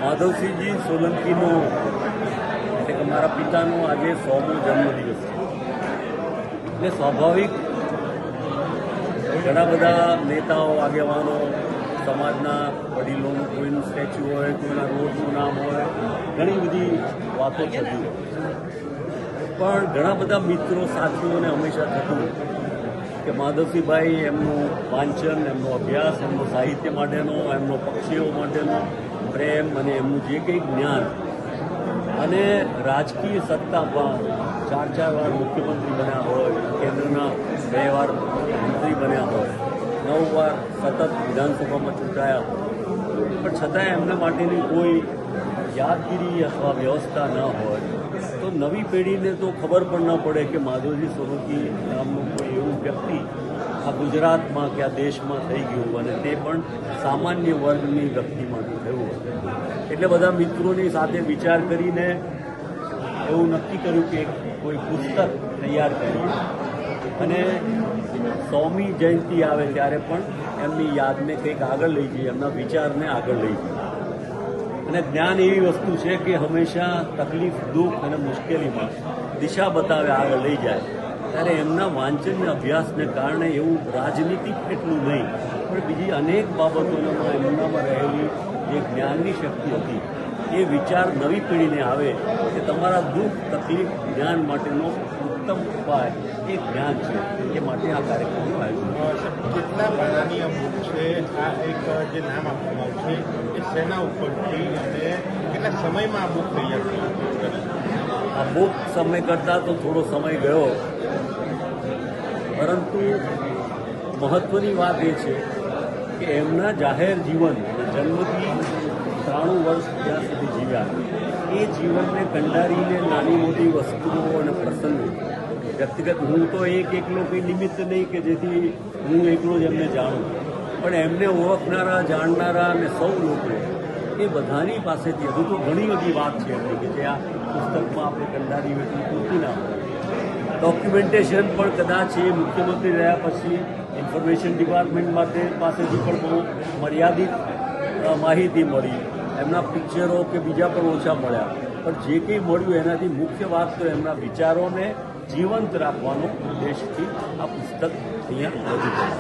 માધવસિંહજી સોલંકીનો એટલે કે મારા પિતાનો આજે 100મો જન્મદિવસ છે. એટલે સ્વાભાવિક ઘણા બધા નેતાઓ, આગેવાનો, સમાજના વડીલોનું કોઈનું સ્ટેચ્યુ હોય, કોઈના રોડનું નામ હોય, ઘણી બધી વાતો થતી હોય. પણ ઘણા બધા મિત્રો, સાથીઓને હંમેશા થતું કે માધવસિંહભાઈ એમનું વાંચન, એમનો અભ્યાસ, એમનો સાહિત્ય માટેનો, એમનો પક્ષીઓ માટેનો પ્રેમ અને એમનું જે કંઈ જ્ઞાન અને રાજકીય સત્તામાં 4 વાર મુખ્યમંત્રી બન્યા હોય, કેન્દ્રના 2 વાર મંત્રી બન્યા હોય, 9 વાર સતત વિધાનસભામાં ચૂંટાયા હોય, પણ છતાં એમના માટેની કોઈ યાદગીરી અથવા વ્યવસ્થા ન હોય તો નવી પેઢીને તો ખબર પણ ન પડે કે માધવજી સોલંકી નામનું કોઈ એવું વ્યક્તિ આ ગુજરાતમાં કે આ દેશમાં થઈ ગયું અને તે પણ સામાન્ય વર્ગની વ્યક્તિમાંથી થયું. એટલે બધા મિત્રોની સાથે વિચાર કરીને એવું નક્કી કર્યું કે કોઈ પુસ્તક તૈયાર કરીએ અને 100મી જયંતિ આવે ત્યારે પણ એમની યાદને કંઈક આગળ લઈ જઈએ, એમના વિચારને આગળ લઈ જઈએ. અને જ્ઞાન એવી વસ્તુ છે કે હંમેશા તકલીફ, દુઃખ અને મુશ્કેલીમાં દિશા બતાવે, આગળ લઈ જાય. ત્યારે એમના વાંચન અને અભ્યાસને કારણે એવું રાજનીતિક એટલું નહીં પણ બીજી અનેક બાબતોમાં એમનામાં રહેલી જે જ્ઞાનની શક્તિ હતી એ વિચાર નવી પેઢીને આવે કે તમારા દુઃખ, તકલીફ, જ્ઞાન માટેનો ઉત્તમ ઉપાય એ જ્ઞાન છે. એ માટે આ કાર્યક્રમનું આયોજન. કેટલા પાનાની આ બુક છે? આ એક જે નામ આપવામાં આવશે એ શેના ઉપરથી અને કેટલા સમયમાં આ બુક તૈયાર થઈ? આ બુક સમય કરતાં તો થોડો સમય ગયો, પરંતુ મહત્ત્વની વાત એ છે કે એમના જાહેર જીવન, જન્મથી 93 વર્ષ જ્યાં સુધી જીવ્યા, એ જીવનને કંડારીને નાની મોટી વસ્તુઓ અને પ્રસંગો, વ્યક્તિગત હું તો એકલો કંઈ નિમિત્ત નહીં કે જેથી હું એકલો જ એમને જાણું, પણ એમને ઓળખનારા, જાણનારા અને સૌ લોકો એ બધાની પાસેથી હજુ તો ઘણી બધી વાત છે એમની કે જે આ પુસ્તકમાં આપણે કંડારી એટલું પૂરતું ના હોય. ડોક્યુમેન્ટેશન પણ કદાચ એ મુખ્યમંત્રી રહ્યા પછી ઇન્ફોર્મેશન ડિપાર્ટમેન્ટ માટે પાસેથી પણ બહુ મર્યાદિત માહિતી મળી. એમના પિક્ચરો કે બીજા પણ ઓછા મળ્યા, પણ જે કંઈ મળ્યું એનાથી મુખ્ય વાત તો એમના વિચારોને જીવંત રાખવાનો ઉદ્દેશથી આ પુસ્તક અહીંયા રજૂ થયું.